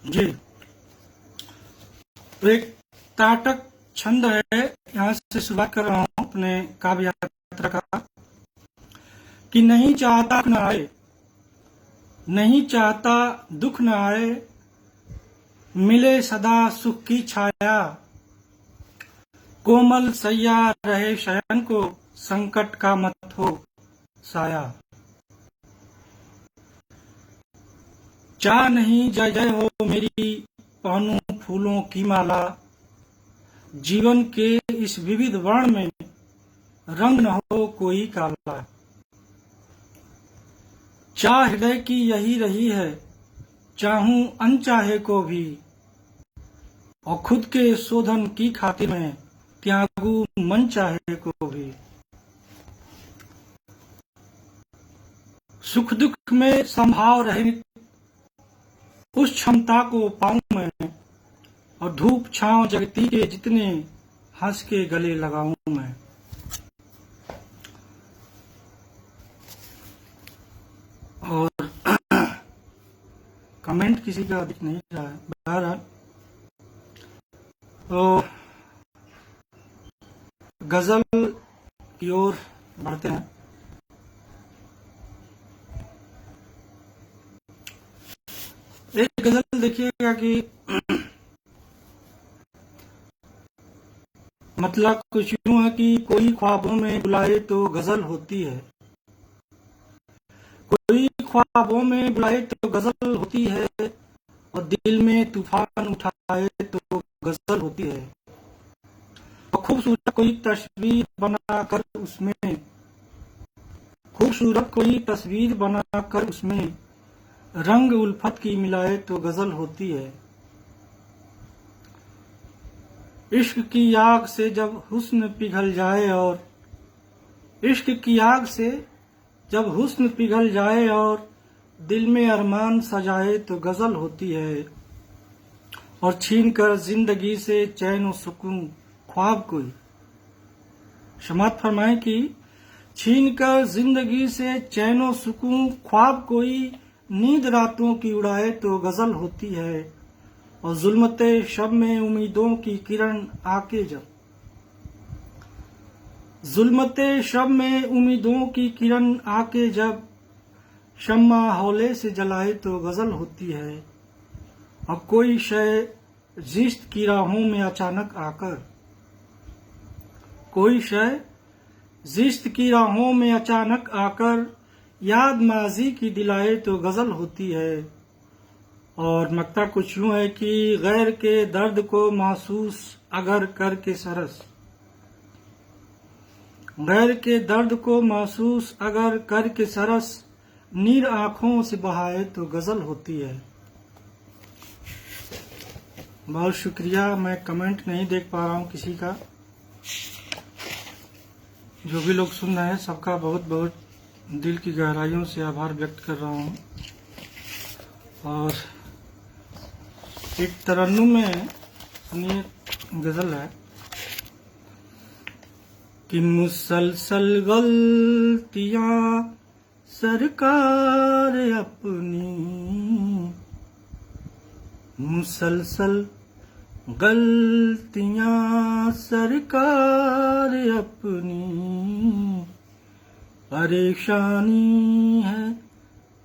जी, तो एक ताटक छंद है, यहाँ से शुरुआत कर रहा हूँ अपने काव्य यात्रा का कि नहीं चाहता न आए, नहीं चाहता दुख न आए, मिले सदा सुख की छाया, कोमल सैया रहे शयन को, संकट का मत हो साया। चाह नहीं जय जय हो मेरी, पहनूं फूलों की माला, जीवन के इस विविध वर्ण में रंग न हो कोई काला। चाह हृदय की यही रही है, चाहूं अनचाहे को भी, और खुद के शोधन की खातिर में त्यागू मन चाहे को भी। सुख दुख में संभाव रहे उस क्षमता को पाऊं मैं, और धूप छांव जगती के जितने हंस के गले लगाऊं मैं। और कमेंट किसी का दिख नहीं रहा है, बहरहाल तो गजल की ओर बढ़ते हैं। एक गजल देखिएगा कि मतलब कुछ यूं है कि कोई ख्वाबों में बुलाए तो गजल होती है, कोई ख्वाबों में बुलाए तो गजल होती है, और दिल में तूफान उठाए तो गजल होती है। और खूबसूरत कोई तस्वीर बनाकर उसमें, खूबसूरत कोई तस्वीर बनाकर उसमें रंग उल्फत की मिलाए तो गजल होती है। इश्क की आग से जब हुस्न पिघल जाए, और इश्क की आग से जब हुस्न पिघल जाए और दिल में अरमान सजाए तो गजल होती है। और छीन कर जिंदगी से चैन और सुकून ख्वाब कोई, समात फरमाए कि छीन कर जिंदगी से चैन और सुकून ख्वाब कोई, नींद रातों की उड़ाए तो गजल होती है। और जुल्मते शब में उम्मीदों की किरण आके जब, जुल्मते शब में उम्मीदों की किरण आके जब, शम्मा हौले से जलाए तो गजल होती है। और कोई शय जिश्त की राहों में अचानक आकर, कोई शय जिश्त की राहों में अचानक आकर याद माजी की दिलाए तो गजल होती है। और मकता कुछ यूं है कि गैर के दर्द को महसूस अगर करके सरस, गैर के दर्द को महसूस अगर करके सरस, नीर आंखों से बहाए तो गजल होती है। बहुत शुक्रिया, मैं कमेंट नहीं देख पा रहा हूं किसी का। जो भी लोग सुन रहे हैं सबका बहुत बहुत दिल की गहराइयों से आभार व्यक्त कर रहा हूं। और एक तरन्नुम में सुनिए गजल है कि मुसलसल गलतियां सरकार अपनी, मुसलसल गलतियां सरकार अपनी, परेशानी है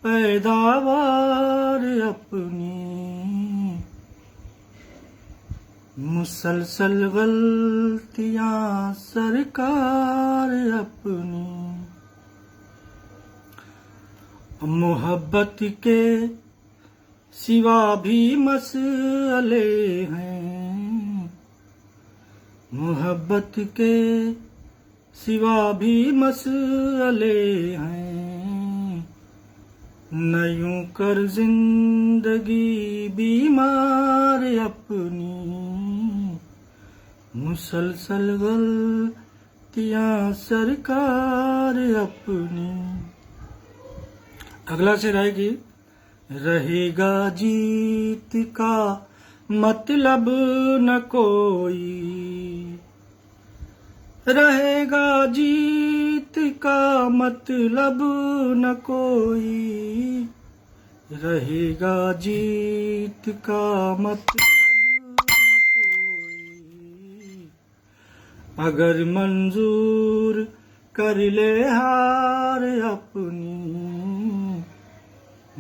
पैदावार अपनी, मुसलसल गलतियां सरकार अपनी। मोहब्बत के सिवा भी मसले हैं, मोहब्बत के सिवा भी मसले हैं, न यूं कर जिंदगी बीमार अपनी, मुसलसल गलतियां सरकार अपनी। अगला से रहेगी, रहेगा जीत का मतलब न कोई, रहेगा जीत का मतलब न कोई, रहेगा जीत का मतलब न कोई। अगर मंजूर कर ले हार अपनी,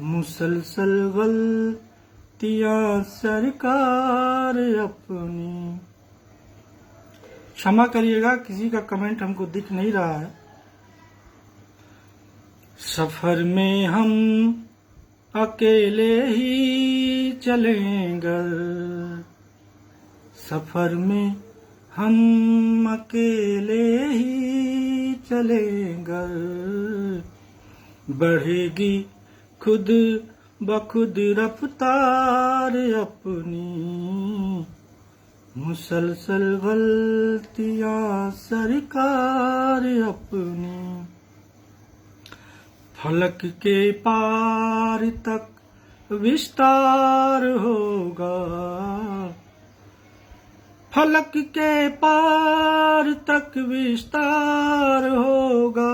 मुसलसल गलतियां सरकार अपनी। क्षमा करिएगा, किसी का कमेंट हमको दिख नहीं रहा है। सफर में हम अकेले ही चलेंगे, सफर में हम अकेले ही चलेंगे। बढ़ेगी खुद बखुद रफ्तार अपनी, मुसलसल गलतियां सरकार अपनी। फलक के पार तक विस्तार होगा, फलक के पार तक विस्तार होगा,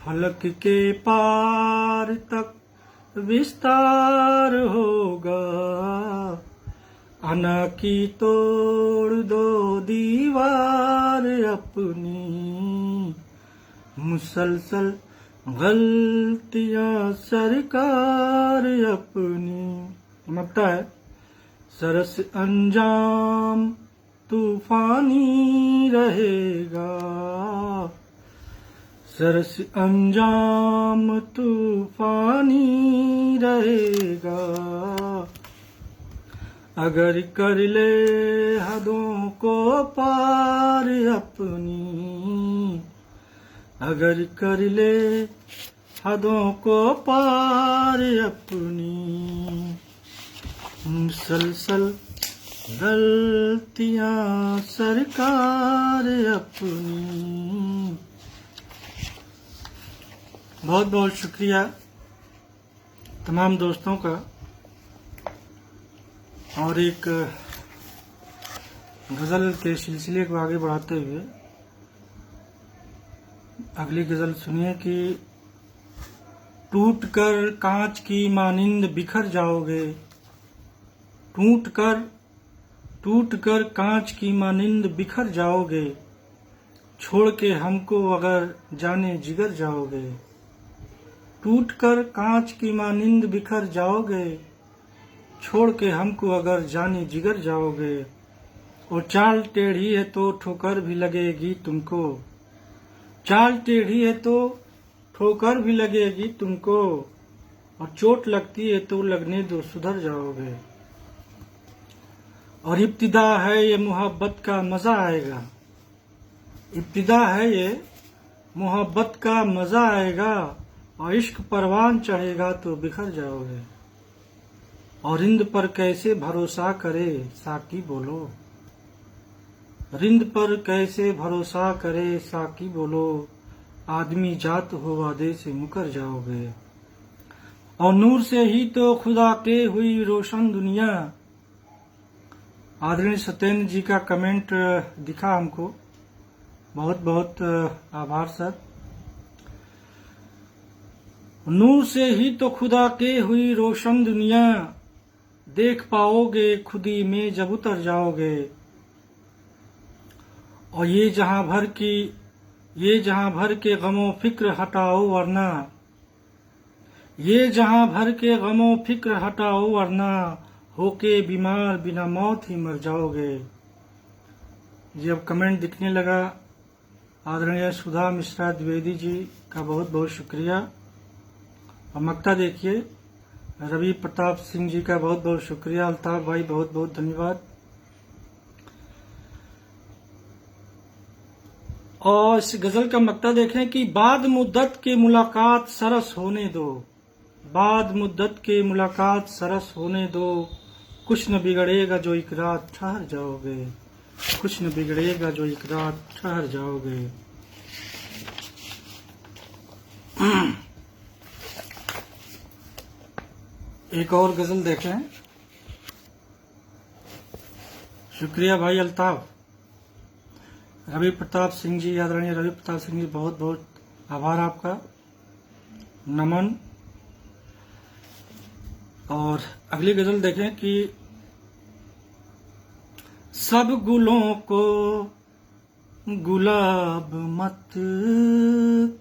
फलक के पार तक विस्तार होगा। अना की तोड़ दो दीवार अपनी, मुसलसल गलतियां सरकार अपनी। लगता है सरस अंजाम तूफानी रहेगा, सरस अंजाम तूफानी रहेगा। अगर कर ले हदों को पार अपनी, अगर कर ले हदों को पार अपनी, मुसलसल गलतियां सरकार अपनी। बहुत बहुत शुक्रिया तमाम दोस्तों का। और एक गज़ल के सिलसिले को आगे बढ़ाते हुए अगली गज़ल सुनिए कि टूट कर कांच की मानिंद बिखर जाओगे, टूट कर कांच की मानिंद बिखर जाओगे, छोड़ के हमको अगर जाने जिगर जाओगे। टूट कर कांच की मानिंद बिखर जाओगे, छोड़ के हमको अगर जाने जिगर जाओगे। और चाल टेढ़ी है तो ठोकर भी लगेगी तुमको, चाल टेढ़ी है तो ठोकर भी लगेगी तुमको, और चोट लगती है तो लगने दो सुधर जाओगे। और इब्तिदा है ये मोहब्बत का मजा आएगा, इब्तिदा है ये मोहब्बत का मजा आएगा, और इश्क परवान चढ़ेगा तो बिखर जाओगे। और रिंद पर कैसे भरोसा करे साकी बोलो, रिंद पर कैसे भरोसा करे साकी बोलो, आदमी जात हो वादे से मुकर जाओगे। और नूर से ही तो खुदा के हुई रोशन दुनिया। आदरणीय सत्येंद्र जी का कमेंट दिखा हमको, बहुत बहुत आभार सर। नूर से ही तो खुदा के हुई रोशन दुनिया, देख पाओगे खुदी में जब उतर जाओगे। और ये जहां भर के गमों फिक्र हटाओ वरना, ये जहां भर के गमों फिक्र हटाओ वरना, होके बीमार बिना मौत ही मर जाओगे। जी अब कमेंट दिखने लगा। आदरणीय सुधा मिश्रा द्विवेदी जी का बहुत बहुत शुक्रिया। और मक्ता देखिए रवि प्रताप सिंह जी का बहुत बहुत शुक्रिया। अल्ताफ भाई बहुत बहुत धन्यवाद। और इस गजल का मक्ता देखें कि बाद मुद्दत के मुलाकात सरस होने दो, बाद मुद्दत के मुलाकात सरस होने दो, कुछ न बिगड़ेगा जो एक रात ठहर जाओगे, कुछ न बिगड़ेगा जो एक रात ठहर जाओगे। एक और गजल देखें। शुक्रिया भाई अल्ताफ। रवि प्रताप सिंह जी, आदरणीय रवि प्रताप सिंह जी, बहुत बहुत आभार आपका, नमन। और अगली गजल देखें कि सब गुलों को गुलाब मत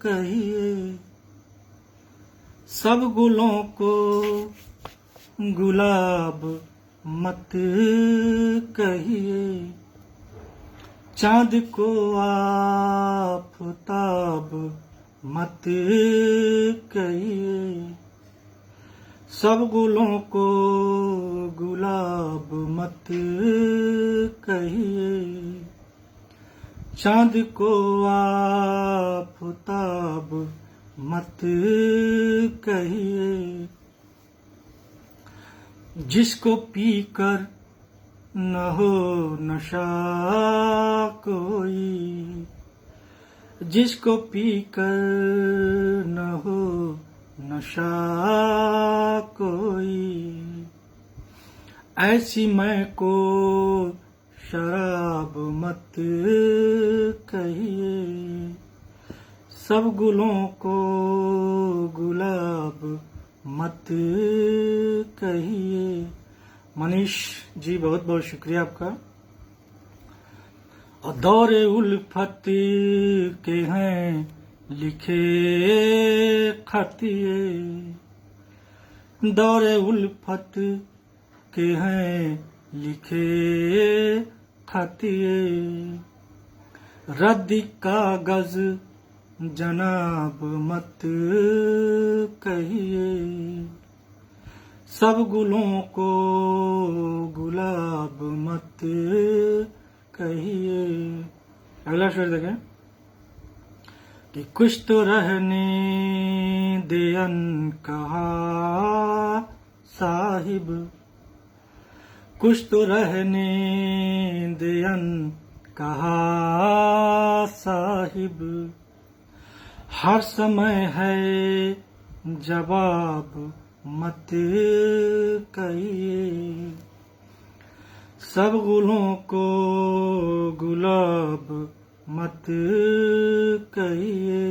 कहिए, सब गुलों को गुलाब मत कहिए, चांद को आफताब मत कहिए, सब गुलों को गुलाब मत कहिए, चांद को आफताब मत कहिए, जिसको पीकर न हो नशा कोई, जिसको पीकर न हो नशा कोई, ऐसी मैं को शराब मत कहिए, सब गुलों को गुलाब मत कहिए। मनीष जी, बहुत बहुत शुक्रिया आपका। और दौरे उल्फत के हैं लिखे खतिए, दौरे उल्फत के हैं लिखे खतिए, रद्दी कागज जनाब मत कहिए, सब गुलों को गुलाब मत कहिए। अगला शेर देखें कि कुछ तो रहने देन कहा साहिब, कुछ तो रहने देन कहा साहिब, हर समय है जवाब मत कहिए, सब गुलों को गुलाब मत कहिए।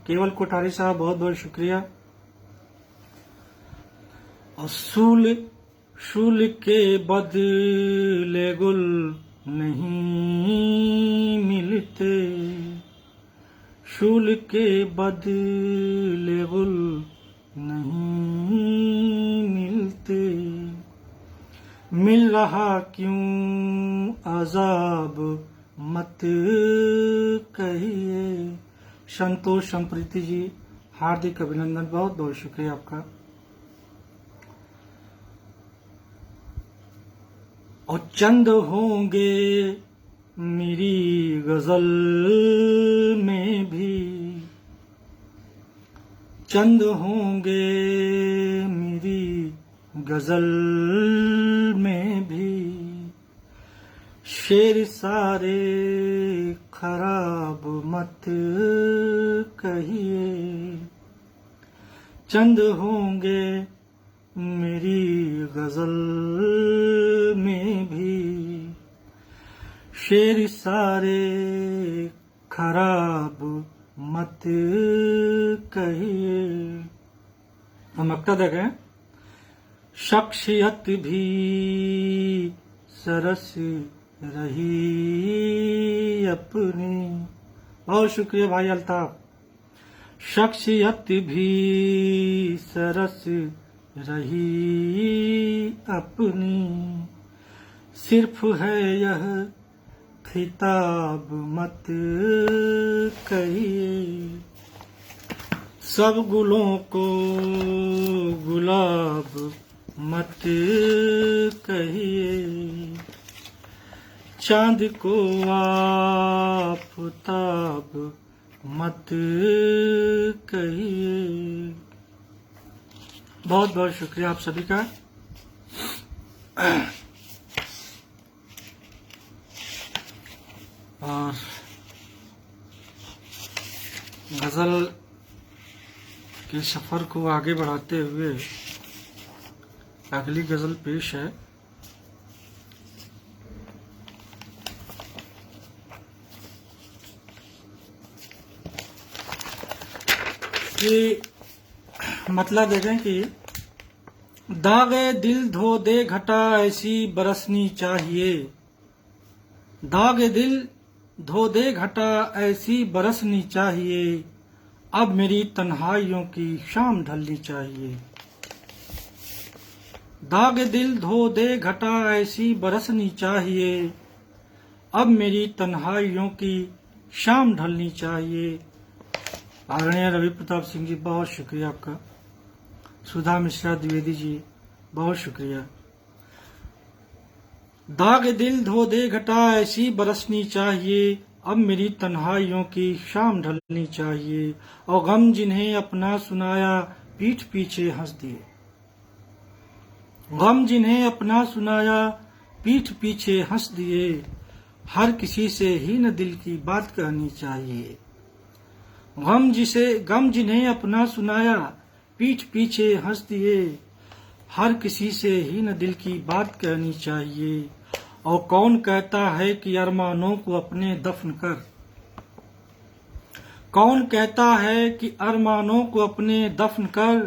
केवल कोठारी साहब, बहुत बहुत शुक्रिया। और शूल के बदले गुल नहीं मिलते, शूल के बदले गुल नहीं मिलते, मिल रहा क्यों अजाब मत कहिए। संतोष संप्रीति जी, हार्दिक अभिनंदन, बहुत बहुत शुक्रिया आपका। और चंद होंगे मेरी गजल में भी, चंद होंगे मेरी गजल में भी, शेर सारे खराब मत कहिए, चंद होंगे मेरी गजल में भी, शेर सारे खराब मत कहिए। हम अक्ता देखें, शख्सियत भी सरस रही अपनी, बहुत शुक्रिया भाई अल्ताफ। शख्सियत भी सरस रही अपनी, सिर्फ है यह खिताब मत कहिए, सब गुलों को गुलाब मत कहिए, चांद को आफताब मत कहिए। बहुत बहुत शुक्रिया आप सभी का। और गजल के सफर को आगे बढ़ाते हुए अगली गजल पेश है। कि मतलब देखें कि दागे दिल धो दे घटा ऐसी बरसनी चाहिए, दागे दिल धो दे घटा ऐसी बरसनी चाहिए, अब मेरी तन्हाइयों की शाम ढलनी चाहिए। दागे दिल धो दे घटा ऐसी बरसनी चाहिए, अब मेरी तन्हाइयों की शाम ढलनी चाहिए। आदरणीय रवि प्रताप सिंह जी बहुत शुक्रिया आपका। सुधा मिश्रा द्विवेदी जी बहुत शुक्रिया। दाग दिल धो दे घटा ऐसी बरसनी चाहिए, अब मेरी तन्हाइयों की शाम ढलनी चाहिए, और गम जिन्हें अपना सुनाया पीठ पीछे हंस दिए, गम जिन्हें अपना सुनाया पीठ पीछे हंस दिए, हर किसी से ही न दिल की बात कहनी चाहिए। गम जिन्हें अपना सुनाया पीठ पीछे हंस दिए, हर किसी से ही न दिल की बात कहनी चाहिए। और कौन कहता है कि अरमानों को अपने दफन कर, कौन कहता है कि अरमानों को अपने दफन कर,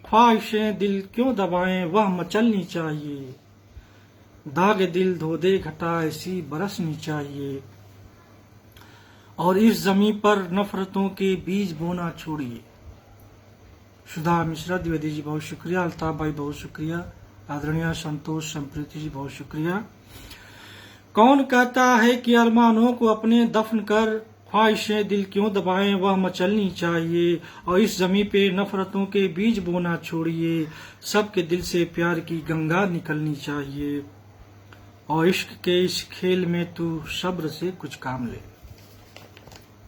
ख्वाहिशें दिल क्यों दबाएं वह मचलनी चाहिए। दाग दिल धो दे घटा ऐसी बरसनी चाहिए, और इस जमीन पर नफरतों के बीज बोना छोड़िए। सुधा मिश्रा द्विवेदी जी बहुत शुक्रिया। अल्ताफ भाई बहुत शुक्रिया। आदरणीय संतोष संप्रीति जी बहुत शुक्रिया। कौन कहता है कि अरमानों को अपने दफन कर, ख्वाहिशें दिल क्यों दबाएं वह मचलनी चाहिए, और इस जमीन पे नफरतों के बीज बोना छोड़िए, सबके दिल से प्यार की गंगा निकलनी चाहिए, और इश्क के इस खेल में तू सब्र से कुछ काम ले।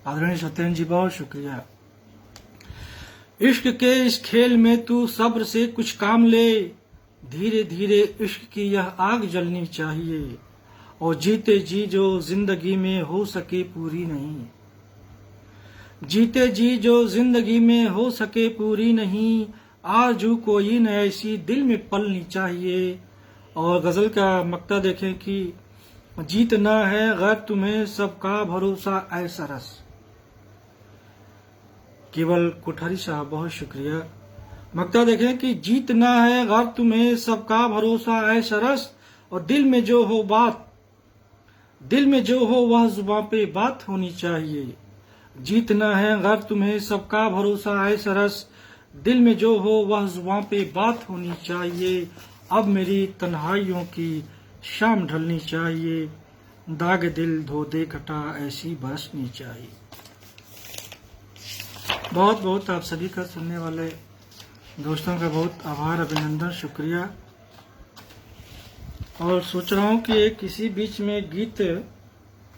आदरणीय सत्येंद्र जी बहुत शुक्रिया। इश्क के इस खेल में तू सब्र से कुछ काम ले, धीरे धीरे इश्क की यह आग जलनी चाहिए, और जीते जी जो जिंदगी में हो सके पूरी नहीं, जीते जी जो जिंदगी में हो सके पूरी नहीं, आरज़ू कोई न ऐसी दिल में पलनी चाहिए। और गजल का मक्ता देखें कि जीतना है गैर तुम्हें सबका भरोसा ऐसा रस। केवल कोठारी साहब बहुत शुक्रिया। मक्ता देखें कि जीतना है गैर तुम्हें सबका भरोसा ऐसा रस, और दिल में जो हो बात, दिल में जो हो वह जुबां पे बात होनी चाहिए। जीतना है गैर तुम्हें सबका भरोसा ऐसा रस, दिल में जो हो वह जुबां पे बात होनी चाहिए, अब मेरी तन्हाइयों की शाम ढलनी चाहिए, दाग दिल धो दे घटा ऐसी बरसनी चाहिए। बहुत बहुत आप सभी का, सुनने वाले दोस्तों का बहुत आभार, अभिनंदन, शुक्रिया। और सोच रहा हूँ कि एक किसी बीच में गीत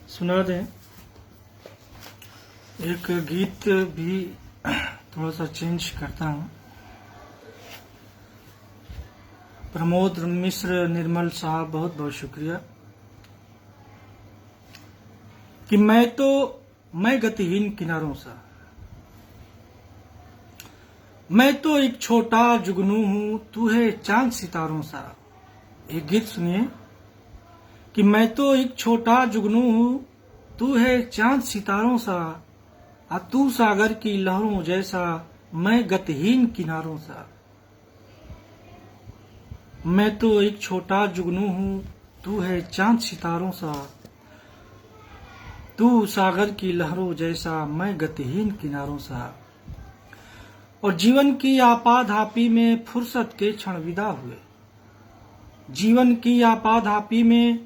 सुना दें, एक गीत भी थोड़ा सा चेंज करता हूँ। प्रमोद मिश्र निर्मल साहब बहुत बहुत शुक्रिया। कि मैं गतिहीन किनारों सा, मैं तो एक छोटा जुगनू हूं, तू है चांद सितारों सा। एक गीत सुनिए कि मैं तो एक छोटा जुगनू हूं, तू है चांद सितारों सा, तू सागर की लहरों जैसा, मैं गतिहीन किनारों सा। मैं तो एक छोटा जुगनू हूं, तू है चांद सितारों सा, तू सागर की लहरों जैसा, मैं गतिहीन किनारों सा। और जीवन की आपाधापी में फुर्सत के क्षण विदा हुए, जीवन की आपाधापी में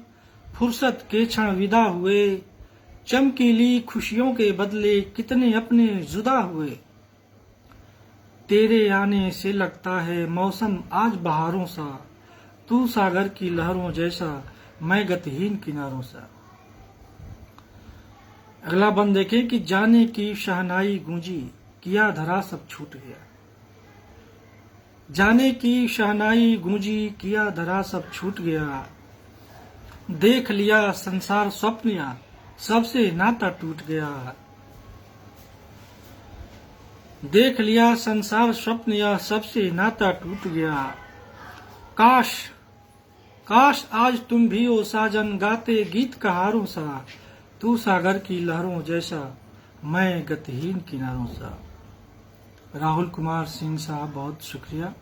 फुर्सत के क्षण विदा हुए, चमकीली खुशियों के बदले कितने अपने जुदा हुए। तेरे आने से लगता है मौसम आज बहारों सा, तू सागर की लहरों जैसा, मैं गतिहीन किनारों सा। अगला बंद देखें कि जाने की शहनाई गूंजी, किया धरा सब छूट गया। जाने की शहनाई गूंजी, किया धरा सब छूट गया। देख लिया संसार स्वप्न या, सबसे नाता टूट गया। देख लिया संसार स्वप्न या, सबसे नाता टूट गया। काश काश आज तुम भी ओ साजन, गाते गीत कहारों सा, तू सागर की लहरों जैसा, मैं गतिहीन किनारों सा। राहुल कुमार सिंह साहब, बहुत शुक्रिया।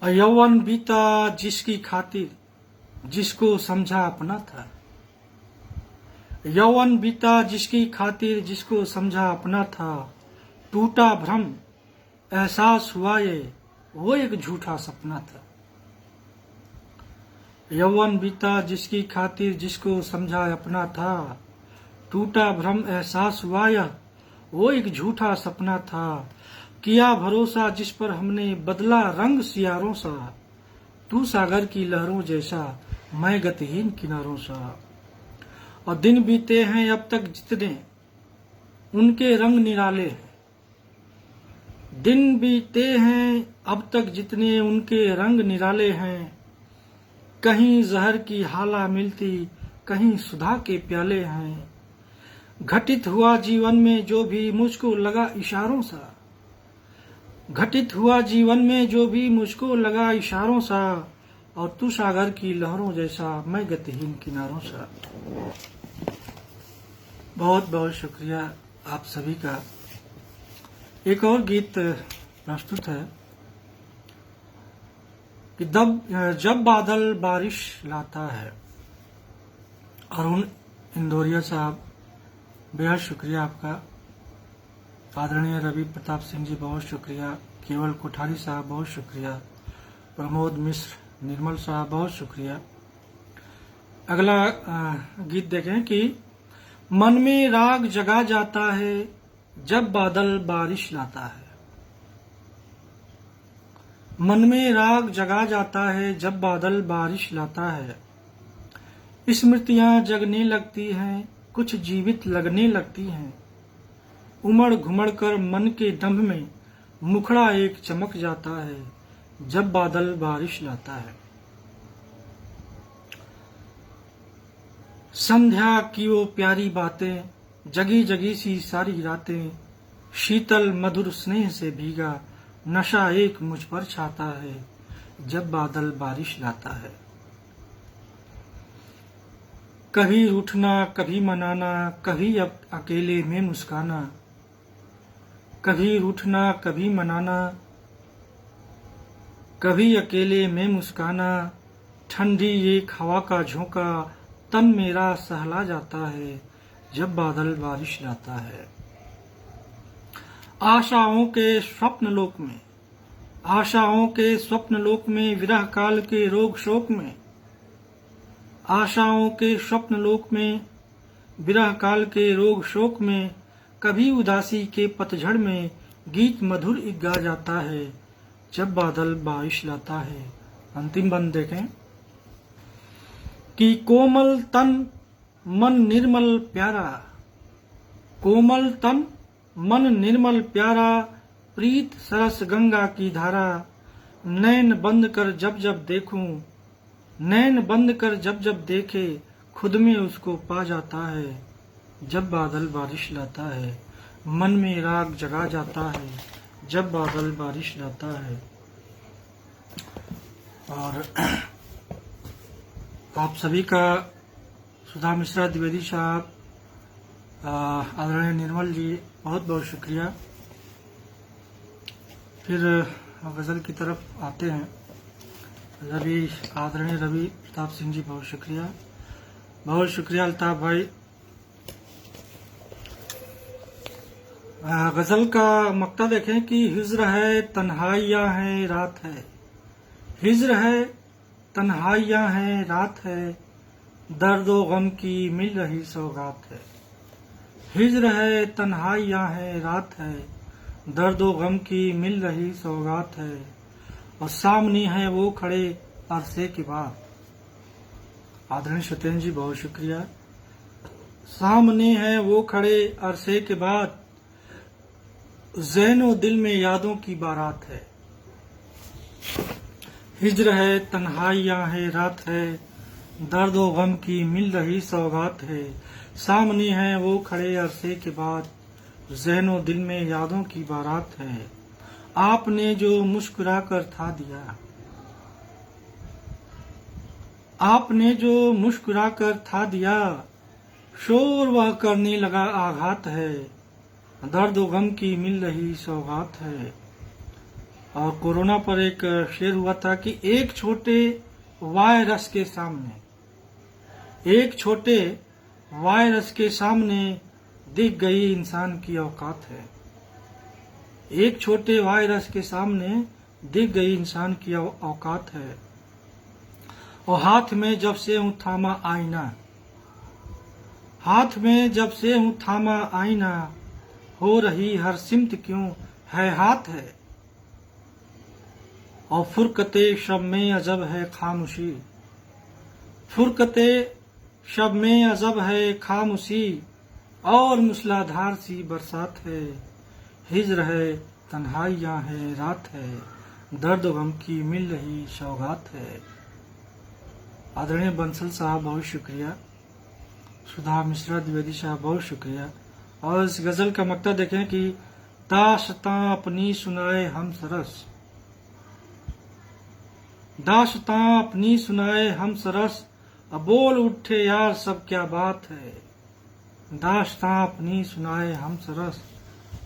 यौवन बीता जिसकी खातिर जिसको समझा अपना था, यौवन बीता जिसकी खातिर जिसको समझा अपना था, टूटा भ्रम एहसास हुआ ये वो एक झूठा सपना था। यौवन बीता जिसकी खातिर जिसको समझा अपना था, टूटा भ्रम एहसास हुआ यह वो एक झूठा सपना था। किया भरोसा जिस पर हमने बदला रंग सियारों सा, तू सागर की लहरों जैसा मैं गतिहीन किनारों सा। और दिन बीते हैं अब तक जितने उनके रंग निराले हैं, दिन बीते हैं अब तक जितने उनके रंग निराले हैं। कहीं जहर की हाला मिलती कहीं सुधा के प्याले हैं। घटित हुआ जीवन में जो भी मुझको लगा इशारों सा, घटित हुआ जीवन में जो भी मुझको लगा इशारों सा। और तू सागर की लहरों जैसा मैं गतिहीन किनारों सा। बहुत बहुत शुक्रिया आप सभी का। एक और गीत प्रस्तुत है कि जब बादल बारिश लाता है। अरुण इंदौरिया साहब, बेहद शुक्रिया आपका। आदरणीय रवि प्रताप सिंह जी, बहुत शुक्रिया। केवल कोठारी साहब, बहुत शुक्रिया। प्रमोद मिश्र, निर्मल साहब, बहुत शुक्रिया। अगला गीत देखें कि मन में राग जगा जाता है जब बादल बारिश लाता है। मन में राग जगा जाता है जब बादल बारिश लाता है। स्मृतियां जगने लगती हैं, कुछ जीवित लगने लगती हैं। उमड़ घुमड़ कर मन के डंभ में मुखड़ा एक चमक जाता है जब बादल बारिश लाता है। संध्या की वो प्यारी बातें, जगी जगी सी सारी रातें, शीतल मधुर स्नेह से भीगा नशा एक मुझ पर छाता है जब बादल बारिश लाता है। कभी रूठना कभी मनाना, कभी अकेले में मुस्काना, कभी रूठना कभी मनाना, कभी अकेले में मुस्काना। ठंडी एक हवा का झोंका तन मेरा सहला जाता है जब बादल बारिश लाता है। आशाओं के स्वप्न लोक में, आशाओं के स्वप्न लोक में, विरह काल के रोग शोक में, आशाओं के स्वप्न लोक में, विरह काल के रोग शोक में, कभी उदासी के पतझड़ में गीत मधुर गा जाता है जब बादल बारिश लाता है। अंतिम बंद देखें कि कोमल तन मन निर्मल प्यारा, कोमल तन मन निर्मल प्यारा, प्रीत सरस गंगा की धारा। नैन बंद कर जब जब देखूं, नैन बंद कर जब जब देखे, खुद में उसको पा जाता है जब बादल बारिश लाता है। मन में राग जगा जाता है जब बादल बारिश लाता है। और आप सभी का, सुधा मिश्रा द्विवेदी साहब, आदरणीय निर्मल जी, बहुत बहुत शुक्रिया। फिर गजल की तरफ आते हैं। आदरणीय रवि प्रताप सिंह जी, बहुत शुक्रिया। बहुत शुक्रिया अल्ताफ भाई। गजल का मक्ता देखें कि हिज्र है तन्हाइयां हैं रात है, हिज्र है तन्हाइयां हैं रात है, दर्दो गम की मिल रही सौगात है। हिज्र है तन्हाइयां हैं रात है, दर्दो गम की मिल रही सौगात है। और सामने है वो खड़े अरसे के बाद। आदरणीय सत्येंद्र जी, बहुत शुक्रिया। सामने है वो खड़े अरसे के बाद, ज़हनो दिल में यादों की बारात है। हिज्र है तन्हाइयां है रात है, दर्दो गम की मिल रही सौगात है। सामने है वो खड़े अरसे के बाद, ज़हनो दिल में यादों की बारात है। आपने जो मुस्कुरा कर था दिया, आपने जो मुस्कुरा कर था दिया, शोर वह करने लगा आघात है। दर्द व गम की मिल रही सौगात है। और कोरोना पर एक शेर हुआ था कि एक छोटे वायरस के सामने, एक छोटे वायरस के सामने दिख गई इंसान की औकात है। एक छोटे वायरस के सामने दिख गई इंसान की औकात है। और हाथ में जब से हूँ थामा आईना, हाथ में जब से हूँ थामा आईना, हो रही हर सिमत क्यों है हाथ है। और फुरकते शब में अजब है खामोशी, फुरकते शब में अजब है खामोशी, और मूसलाधार सी बरसात है। हिज्र है तन्हाइयाँ है रात है, दर्द गम की मिल रही सौगात है। आदरणीय बंसल साहब बहुत शुक्रिया, सुधा मिश्रा द्विवेदी साहब बहुत शुक्रिया। और इस गजल का मकता देखें कि दास्तां अपनी सुनाए हम सरस, दास्तां अपनी सुनाए हम सरस, अब बोल उठे यार सब क्या बात है। दास्तां अपनी सुनाए हम सरस,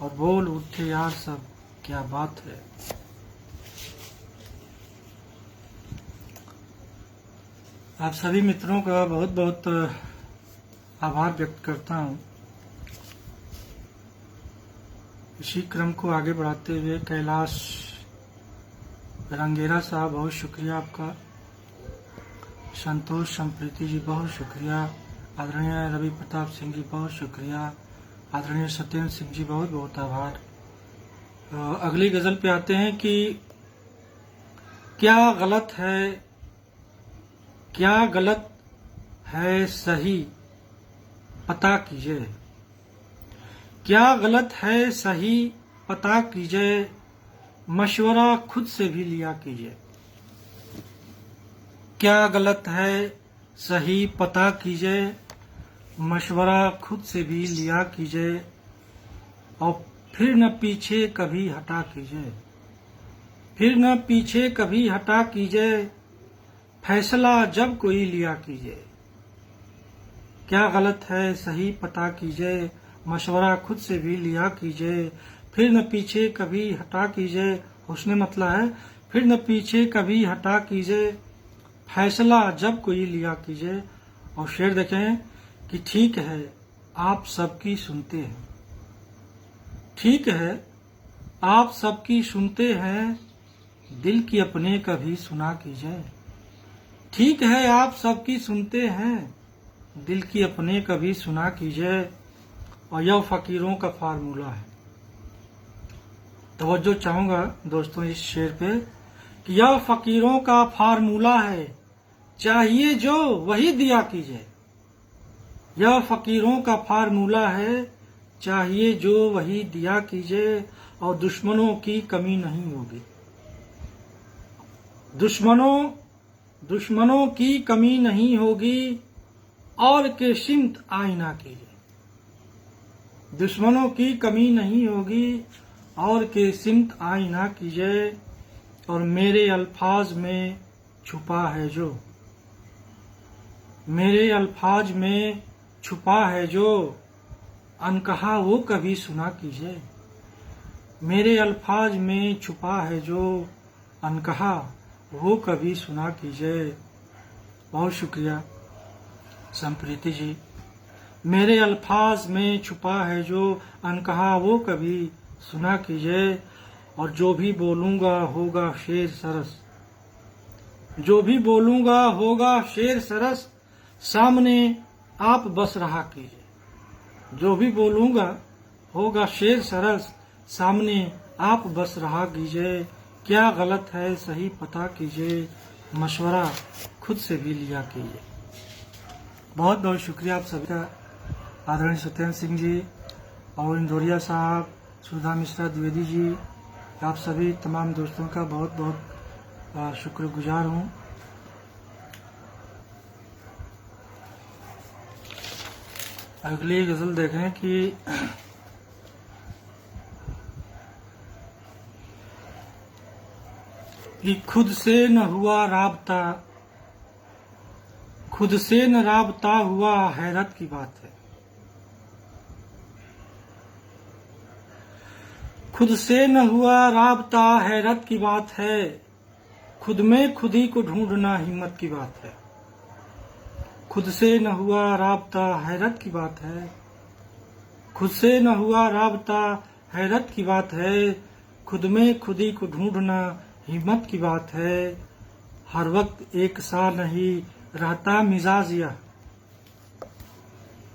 और बोल उठे यार सब क्या बात है। आप सभी मित्रों का बहुत बहुत आभार व्यक्त करता हूँ। इसी क्रम को आगे बढ़ाते हुए कैलाश रंगेरा साहब बहुत शुक्रिया आपका, संतोष संप्रीति जी बहुत शुक्रिया, आदरणीय रवि प्रताप सिंह जी बहुत शुक्रिया, आदरणीय सत्येंद्र सिंह जी बहुत बहुत आभार। अगली गजल पे आते हैं कि क्या गलत है, क्या गलत है सही पता कीजिए, क्या गलत है सही पता कीजिए, मशवरा खुद से भी लिया कीजिए। क्या गलत है सही पता कीजिए, मशवरा खुद से भी लिया कीजिए, और फिर न पीछे कभी हटा कीजिए, फिर न पीछे कभी हटा कीजिए, फैसला जब कोई लिया कीजिए। क्या गलत है सही पता कीजिए, मशवरा खुद से भी लिया कीजिए, फिर न पीछे कभी हटा कीजिए। हुस्न मतला है, फिर न पीछे कभी हटा कीजिए, फैसला जब कोई लिया कीजिए। और शेर देखें कि ठीक है आप सबकी सुनते हैं, ठीक है आप सबकी सुनते हैं, दिल की अपने कभी सुना कीजिए। ठीक है आप सबकी सुनते हैं, दिल की अपने कभी सुना कीजिए। और यह फकीरों का फार्मूला है। तवज्जो चाहूंगा दोस्तों इस शेर पे कि यह फकीरों का फार्मूला है, चाहिए जो वही दिया कीजिए। यह फकीरों का फार्मूला है, चाहिए जो वही दिया कीजिए, और दुश्मनों की कमी नहीं होगी। दुश्मनों की कमी नहीं होगी, और के सिमत आईना कीजिए। दुश्मनों की कमी नहीं होगी, और के सिमत आईना कीजिए। और मेरे अल्फाज में छुपा है जो, मेरे अल्फाज में छुपा है जो, अनकहा वो कभी सुना कीजिए। मेरे अल्फाज में छुपा है जो, अनकहा वो कभी सुना कीजिए। बहुत शुक्रिया संप्रीति जी। मेरे अल्फाज में छुपा है जो, अनकहा वो कभी सुना कीजिए। और जो भी बोलूंगा होगा शेर सरस, जो भी बोलूंगा होगा शेर सरस, सामने आप बस रहा कीजिए। जो भी बोलूंगा होगा शेर सरस, सामने आप बस रहा कीजिए। क्या गलत है सही पता कीजिए, मशवरा खुद से भी लिया कीजिए। बहुत बहुत शुक्रिया आप सभी का, आदरणीय सत्येंद्र सिंह जी और इंदौरिया साहब, सुधा मिश्रा द्विवेदी जी, आप सभी तमाम दोस्तों का बहुत बहुत शुक्रगुजार हूँ। अगली गजल देखें कि खुद से न हुआ राबता, खुद से न राबता हुआ हैरत की बात है। खुद से न हुआ राबता हैरत की बात है, खुद में खुद ही को ढूंढना हिम्मत की बात है। खुद से न हुआ राबता हैरत की बात है, खुद से न हुआ राबता हैरत की बात है, खुद में खुद ही को ढूंढना हिम्मत की बात है। हर वक्त एक सा नहीं रहता मिजाज यह,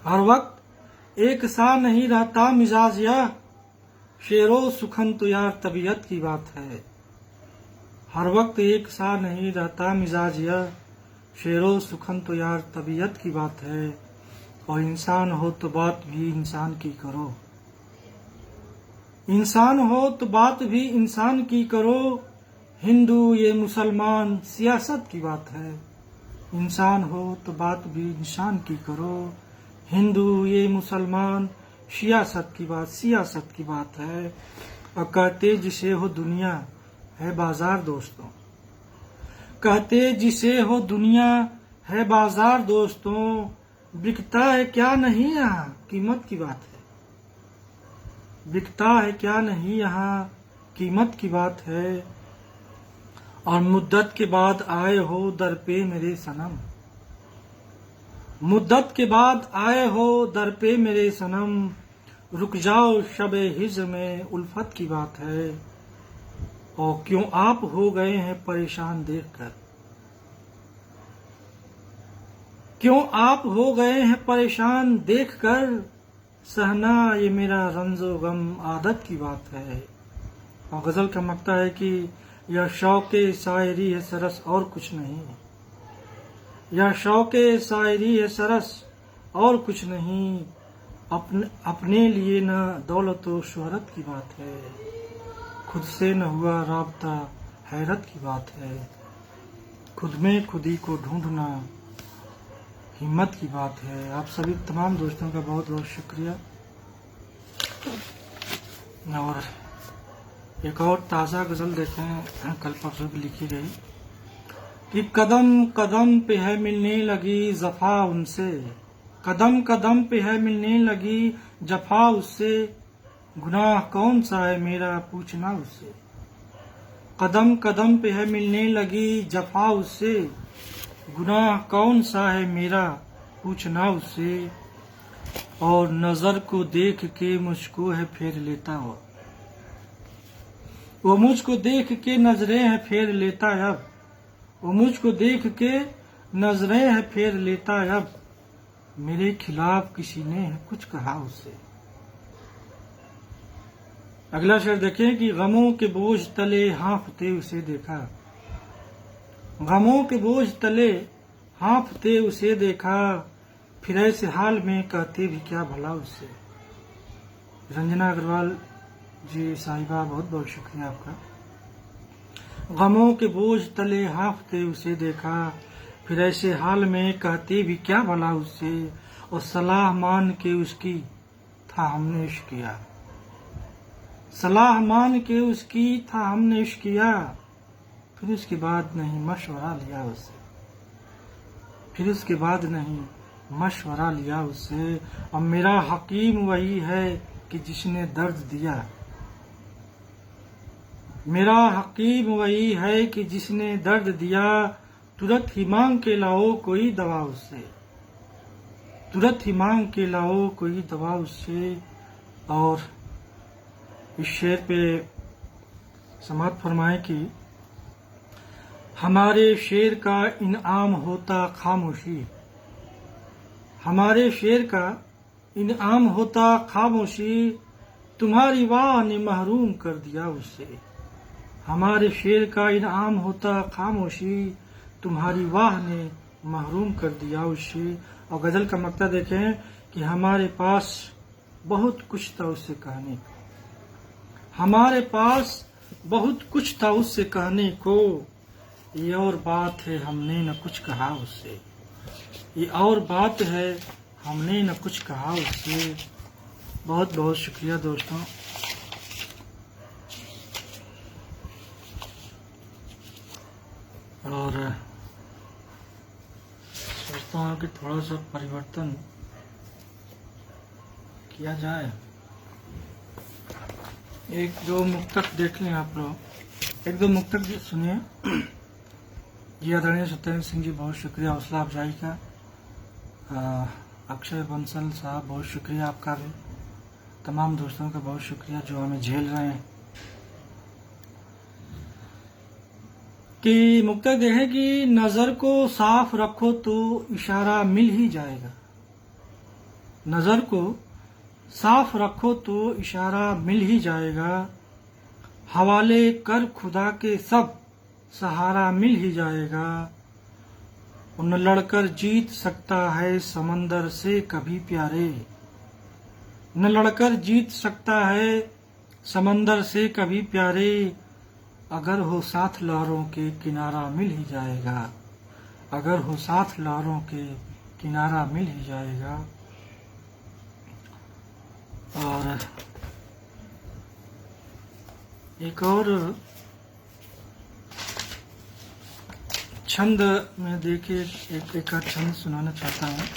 हर वक्त एक सा नहीं रहता मिजाज यह, शेरो सुखन तो यार तबीयत की बात है। हर वक्त एक सा नहीं रहता मिजाज यह, शेरो सुखन तो यार तबीयत की बात है। और इंसान हो तो बात भी इंसान की करो, इंसान हो तो बात भी इंसान की करो, हिंदू ये मुसलमान सियासत की बात है। इंसान हो तो बात भी इंसान की करो, हिंदू ये मुसलमान सियासत की बात है। और कहते जिसे हो दुनिया है बाजार दोस्तों, कहते जिसे हो दुनिया है बाजार दोस्तों, बिकता है क्या नहीं यहाँ कीमत की बात है। बिकता है क्या नहीं यहाँ कीमत की बात है। और मुद्दत के बाद आए हो दर पे मेरे सनम, मुद्दत के बाद आए हो दर पे मेरे सनम, रुक जाओ शबे हिज्र में उल्फत की बात है। और क्यों आप हो गए हैं परेशान देखकर, क्यों आप हो गए हैं परेशान देखकर, सहना ये मेरा रंजो गम आदत की बात है। और गजल का मकता है कि यह शौके शायरी है सरस और कुछ नहीं, यह शौके शायरी है सरस और कुछ नहीं, अपने लिए न दौलत व शोहरत की बात है। खुद से न हुआ राबता हैरत की बात है, खुद में खुद ही को ढूंढना हिम्मत की बात है। आप सभी तमाम दोस्तों का बहुत बहुत शुक्रिया। और एक और ताज़ा गज़ल देखें, कल परसों की लिखी गई कि कदम कदम पे है मिलने लगी जफा उनसे, कदम कदम पे है मिलने लगी जफा उससे, गुनाह कौन सा है मेरा पूछना उससे। कदम कदम पे है मिलने लगी जफा उससे, गुनाह कौन सा है मेरा पूछना उससे। और नजर को देख के मुझको है फेर लेता हो, वो मुझको देख के नजरें है फेर लेता अब, वो मुझको देख के नजरें है फेर लेता अब, मेरे खिलाफ किसी ने है कुछ कहा उससे। अगला शेर देखें कि गमों के बोझ तले हाँफते उसे देखा, गमों के बोझ तले हाँफते उसे देखा, फिर ऐसे हाल में कहते भी क्या भला उससे। रंजना अग्रवाल जी साहिबा बहुत बहुत शुक्रिया आपका। गमों के बोझ तले हाँफते उसे देखा, फिर ऐसे हाल में कहते भी क्या भला उससे। और सलाह मान के उसकी था हमने इश्क किया, सलाह मान के उसकी था हमने इश्क किया, फिर उसके बाद नहीं मशवरा लिया उससे, फिर उसके बाद नहीं मशवरा लिया उससे। अब मेरा हकीम वही है कि जिसने दर्द दिया, मेरा हकीम वही है कि जिसने दर्द दिया, तुरंत ही मांग के लाओ कोई दवा उससे, तुरंत ही मांग के लाओ कोई दवा उससे। और इस शेर पे समाप्त फरमाए कि हमारे शेर का इनाम होता खामोशी, हमारे शेर का इनाम होता खामोशी, तुम्हारी वाह ने महरूम कर दिया उससे। हमारे शेर का इनाम होता खामोशी, तुम्हारी वाह ने महरूम कर दिया उससे। और गजल का मकता देखें कि हमारे पास बहुत कुछ था उससे कहने को, हमारे पास बहुत कुछ था उससे कहने को, ये और बात है हमने न कुछ कहा उससे, ये और बात है हमने न कुछ कहा उससे। बहुत बहुत शुक्रिया दोस्तों। और सोचता हूँ कि थोड़ा सा परिवर्तन किया जाए। एक दो मुक्तक देख लें आप लोग, एक दो मुक्तक सुनिए। जी आदरणीय सत्येंद्र सिंह जी, बहुत शुक्रिया हौसला अफजाई का। अक्षय बंसल साहब, बहुत शुक्रिया आपका भी। तमाम दोस्तों का बहुत शुक्रिया जो हमें झेल रहे हैं। कि मुक्तक देखें कि नजर को साफ रखो तो इशारा मिल ही जाएगा। नजर को साफ रखो तो इशारा मिल ही जाएगा। हवाले कर खुदा के सब सहारा मिल ही जाएगा। न लड़कर जीत सकता है समंदर से कभी प्यारे। न लड़कर जीत सकता है समंदर से कभी प्यारे। अगर हो साथ लहरों के किनारा मिल ही जाएगा। अगर हो साथ लहरों के किनारा मिल ही जाएगा। और एक और छंद में देखिए, एक छंद सुनाना चाहता हूँ।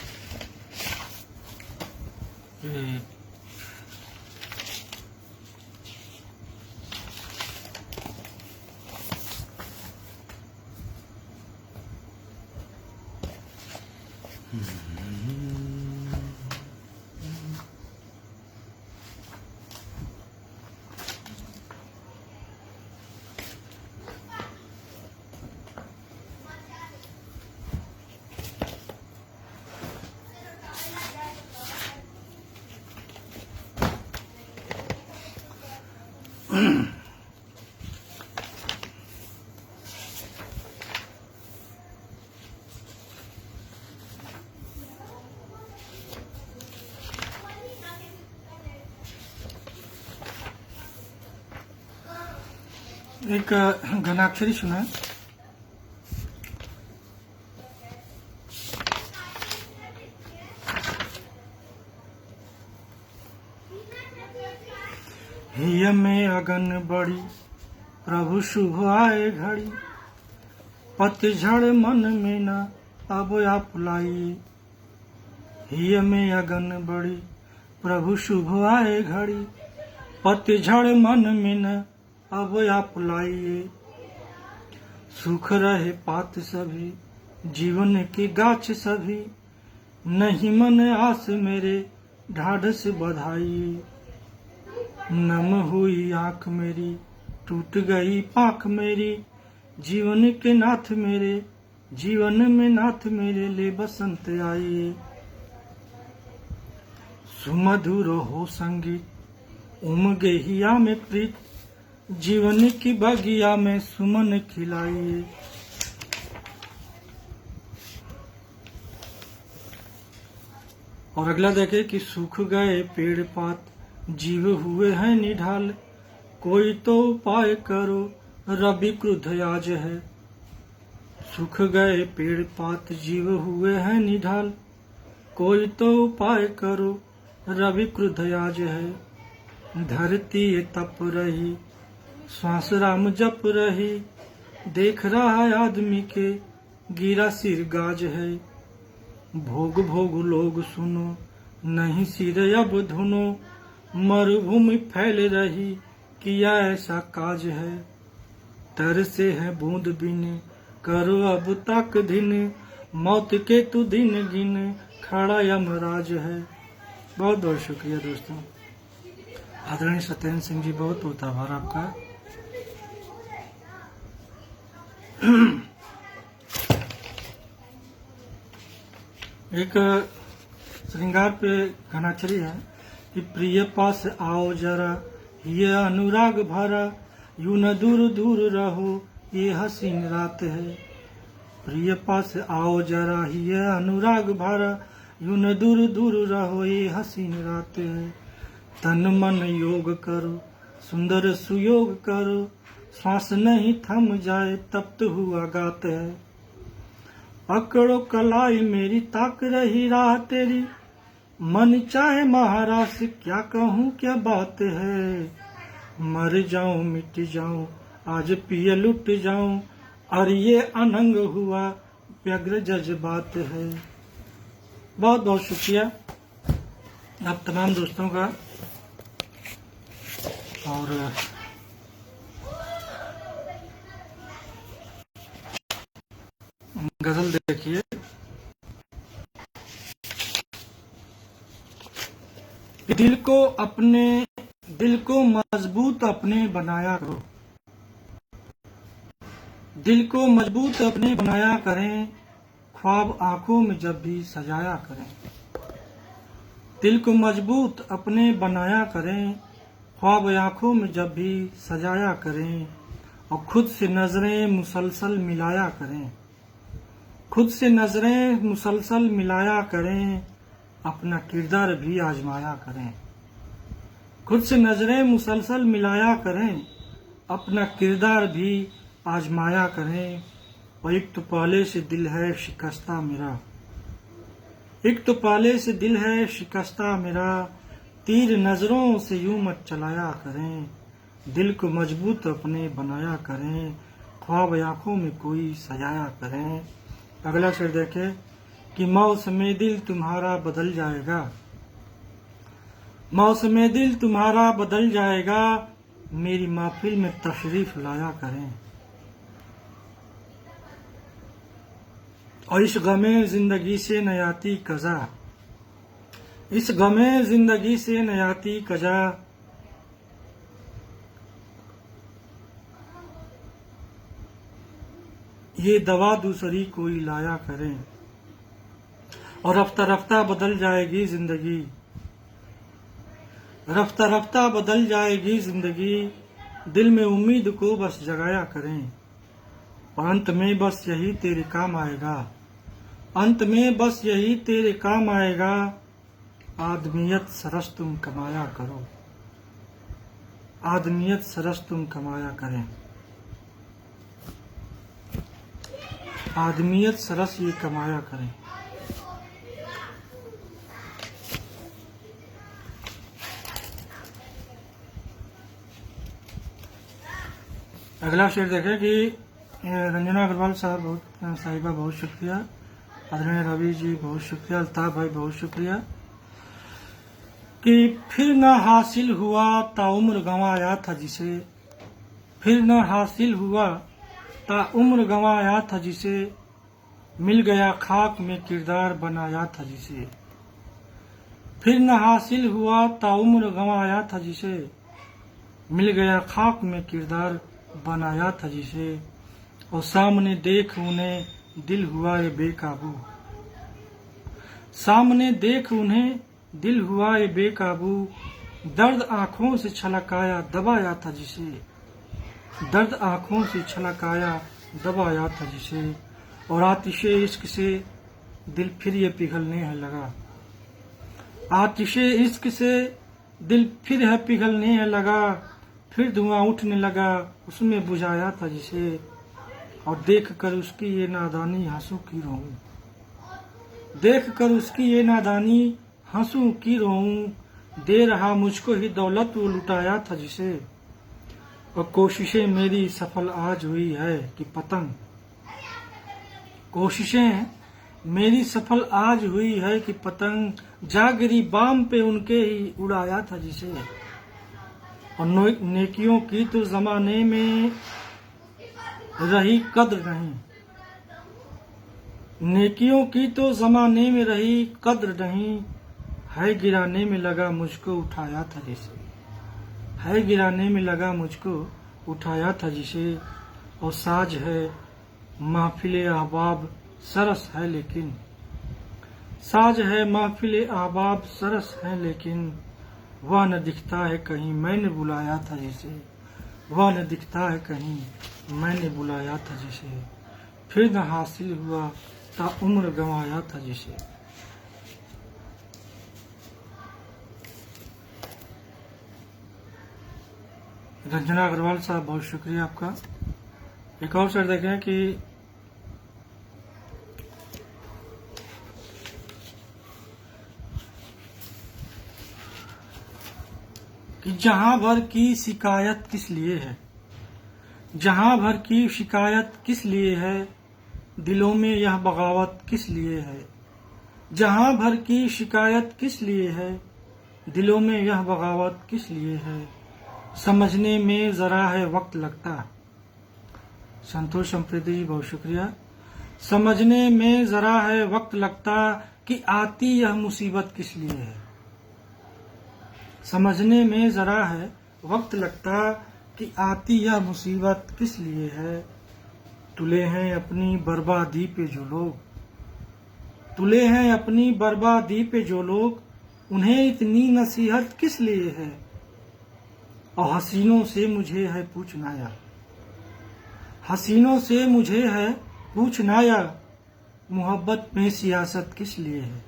एक घनाक्षरी सुना। हिय में अगन बड़ी प्रभु शुभ आए घड़ी। पतझड़ मन में न अब आप लाई। हिय में अगन बड़ी प्रभु शुभ आए घड़ी। पतझड़ मन में न अब आप लाइए। सूख रहे पात सभी जीवन की गाछ सभी। नहीं मन आस मेरे ढाढ़स बधाइए। नम हुई आंख मेरी टूट गई पाख मेरी। जीवन के नाथ मेरे जीवन में नाथ मेरे ले बसंत आइए। सुमधुर हो संगीत उमगे हिया में प्रीत। जीवन की बगिया में सुमन खिलाइए। और अगला देखे कि सूख गए पेड़ पात जीव हुए हैं निढाल। कोई तो उपाय करो रवि क्रुद्ध आज है। सूख गए पेड़ पात जीव हुए हैं निढाल। कोई तो उपाय करो रवि क्रुद्ध आज है। धरती ये तप रही श्वास राम जप रही। देख रहा है आदमी के गिरा सिर गाज है। भोग भोग लोग सुनो नहीं सिर अब धुनो। मरुभूमि फैल रही किया ऐसा काज है। तर से है बूंद बिन करो अब तक दिन। मौत के तू दिन गिन खड़ा यमराज है। बहुत बहुत शुक्रिया दोस्तों। आदरणीय सत्येंद्र सिंह जी, बहुत बहुत आभार आपका। एक श्रृंगार पे घनाक्षरी है कि प्रिय पास आओ जरा ये अनुराग भरा। यूं न दूर दूर रहो ये हसीन रात है। प्रिय पास आओ जरा ये अनुराग भरा। यूं न दूर दूर रहो ये हसीन रात है। तन मन योग करो सुंदर सुयोग करो। श्वास नहीं थम जाए तप्त हुआ गात है। पकड़ो कलाई मेरी ताक रही राह तेरी। मन चाहे महाराज क्या कहूँ क्या बात है। मर जाऊं मिट जाऊं आज पिए लुट जाऊं। और ये अनंग हुआ व्यग्र जज्बात है। बहुत बहुत शुक्रिया आप तमाम दोस्तों का। और गजल देखिए, दिल को मजबूत अपने बनाया करो, दिल को मजबूत अपने बनाया करें, ख्वाब आंखों में जब भी सजाया करें। दिल को मजबूत अपने बनाया करें, ख्वाब आंखों में जब भी सजाया करें, और खुद से नजरें मुसलसल मिलाया करें, खुद से नजरें मुसलसल मिलाया करें, अपना किरदार भी आजमाया करें। खुद से नजरें मुसलसल मिलाया करें, अपना किरदार भी आजमाया करें। और एक तो पहले से दिल है शिकस्ता मेरा, एक तो पहले से दिल है शिकस्ता मेरा, तीर नजरों से यूं मत चलाया करें। दिल को मजबूत अपने बनाया करें, ख्वाब आंखों में कोई सजाया करें। अगला शेर देखें कि मौसमे दिल तुम्हारा बदल जाएगा, मौसमे दिल तुम्हारा बदल जाएगा, मेरी महफिल में तशरीफ लाया करें। और इस गमे जिंदगी से न आती कजा, इस गमे जिंदगी से न आती कजा, ये दवा दूसरी कोई लाया करें। और रफ्ता रफ्ता बदल जाएगी जिंदगी, रफ्ता रफ्ता बदल जाएगी जिंदगी, दिल में उम्मीद को बस जगाया करें। और अंत में बस यही तेरे काम आएगा, अंत में बस यही तेरे काम आएगा, आदमियत सरस तुम कमाया करो, आदमियत सरस तुम कमाया करें। आदमियत सरस ये कमाया करें। अगला शेर देखें कि रंजना अग्रवाल साहिबा बहुत शुक्रिया, आदरणीय रवि जी बहुत शुक्रिया, अल्ताफ भाई बहुत शुक्रिया। कि फिर न हासिल हुआ ताउम्र गंवाया था जिसे, फिर न हासिल हुआ ताउम्र गंवाया था जिसे, मिल गया खाक में किरदार बनाया था जिसे। फिर न हासिल हुआ ताउम्र गंवाया था जिसे, मिल गया खाक में किरदार बनाया था जिसे। और सामने देख उन्हें दिल हुआ ये बेकाबू, सामने देख उन्हें दिल हुआ ये बेकाबू, दर्द आंखों से छलकाया दबाया था जिसे, दर्द आंखों से छलकाया दबाया था जिसे। और आतिशे इश्क से दिल फिर ये पिघलने है लगा, आतिशे इश्क से दिल फिर है पिघलने है लगा, फिर धुआं उठने लगा उसमें बुझाया था जिसे। और देख कर उसकी ये नादानी हंसू की रोऊं, देख कर उसकी ये नादानी हंसू की रोऊं, दे रहा मुझको ही दौलत वो लुटाया था जिसे। और कोशिशें मेरी सफल आज हुई है कि पतंग, कोशिशें मेरी सफल आज हुई है कि पतंग, जागरी बाम पे उनके ही उड़ाया था जिसे। और नेकियों की तो जमाने में रही कद्र नहीं, नेकियों की तो जमाने में रही कद्र नहीं, है गिराने में लगा मुझको उठाया था जिसे, है गिराने में लगा मुझको उठाया था जिसे। और साज है महफिले अहबाब सरस है लेकिन, साज है महफिले अहबाब सरस है लेकिन, वह न दिखता है कहीं मैंने बुलाया था जिसे, वह न दिखता है कहीं मैंने बुलाया था जिसे। फिर न हासिल हुआ ता उम्र गंवाया था जिसे। रंजना अग्रवाल साहब बहुत शुक्रिया आपका। एक और शेर देखें कि जहां भर की शिकायत किस लिए है, जहां भर की शिकायत किस लिए है, दिलों में यह बगावत किस लिए है। जहां भर की शिकायत किस लिए है, दिलों में यह बगावत किस लिए है। समझने में जरा है वक्त लगता। संतोष संप्रीति जी बहुत शुक्रिया। समझने में जरा है वक्त लगता कि आती यह मुसीबत किस लिए है। समझने में जरा है वक्त लगता कि आती यह मुसीबत किस लिए है। तुले हैं अपनी बर्बादी पे जो लोग, तुले हैं अपनी बर्बादी पे जो लोग, उन्हें इतनी नसीहत किस लिए है। और हसीनों से मुझे है पूछना यार, हसीनों से मुझे है पूछना यार, मोहब्बत में सियासत किस लिए है।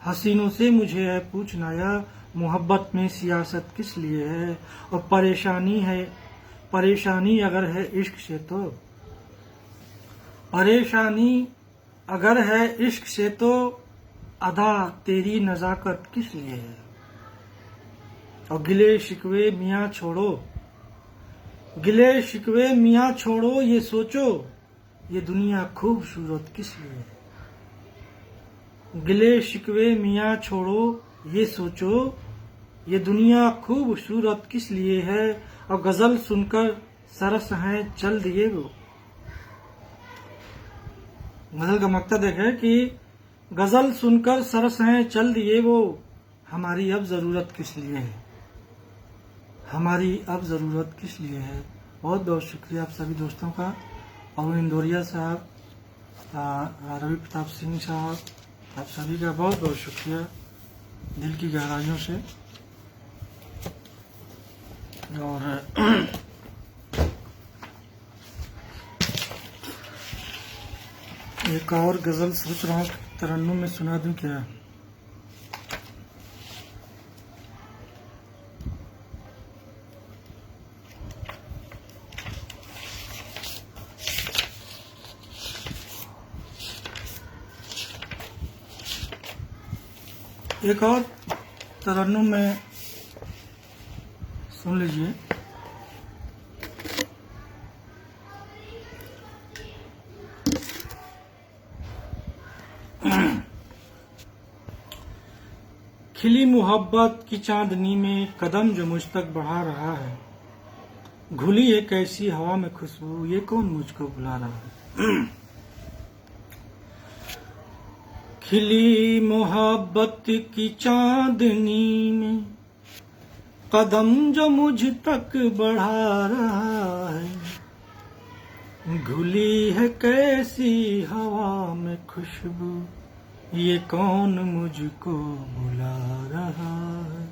हसीनों से मुझे है पूछना यार, मोहब्बत में सियासत किस लिए है। और परेशानी अगर है इश्क से तो, परेशानी अगर है इश्क से तो, अदा तेरी नजाकत किस लिए है। और गिले शिकवे मियाँ छोड़ो, गिले शिकवे मियाँ छोड़ो, ये सोचो ये दुनिया खूबसूरत किस लिए है। गिले शिकवे मियाँ छोड़ो, ये सोचो ये दुनिया खूबसूरत किस लिए है। और गजल सुनकर सरस हैं चल दिए वो। गजल का मकसद है कि गजल सुनकर सरस हैं चल दिए वो, हमारी अब जरूरत किस लिए है, हमारी अब जरूरत किस लिए है। बहुत बहुत शुक्रिया आप सभी दोस्तों का। और इंदौरिया साहब, रवि प्रताप सिंह साहब, आप सभी का बहुत बहुत शुक्रिया दिल की गहराइयों से। और एक और गजल सोच रहा हूँ तरन्नुम में सुना दूं क्या। एक और तरन्नुम में सुन लीजिए। खिली मोहब्बत की चांदनी में कदम जो मुझ तक बढ़ा रहा है, घुली है कैसी हवा में खुशबू, ये कौन मुझको बुला रहा है। खिली मोहब्बत की चांदनी में कदम जो मुझ तक बढ़ा रहा है, घुली है कैसी हवा में खुशबू, ये कौन मुझको बुला रहा है।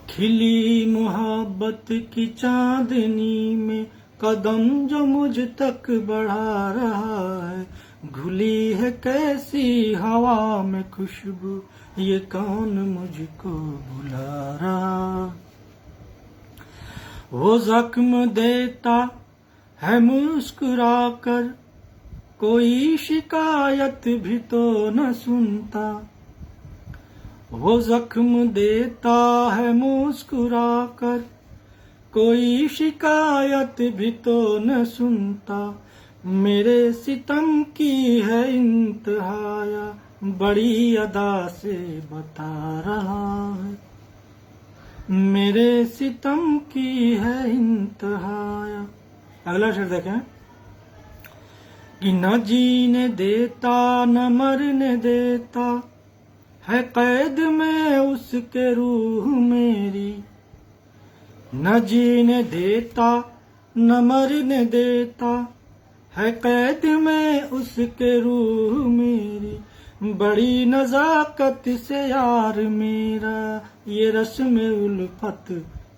खिली मोहब्बत की चांदनी में कदम जो मुझ तक बढ़ा रहा है, घुली है कैसी हवा में खुशबू, ये कौन मुझको बुला रहा। वो जख्म देता है मुस्कुराकर, कोई शिकायत भी तो न सुनता। वो जख्म देता है मुस्कुराकर, कोई शिकायत भी तो न सुनता। मेरे सितम की है इंतहाया, बड़ी अदा से बता रहा है। मेरे सितम की है इंतहाया। अगला शेर देखें कि न जीने देता न मरने देता, है कैद में उसके रूह मेरी। न जीने देता न मरने देता, है कैद में उसके रूह मेरी। बड़ी नजाकत से यार मेरा ये रस्म उल्फत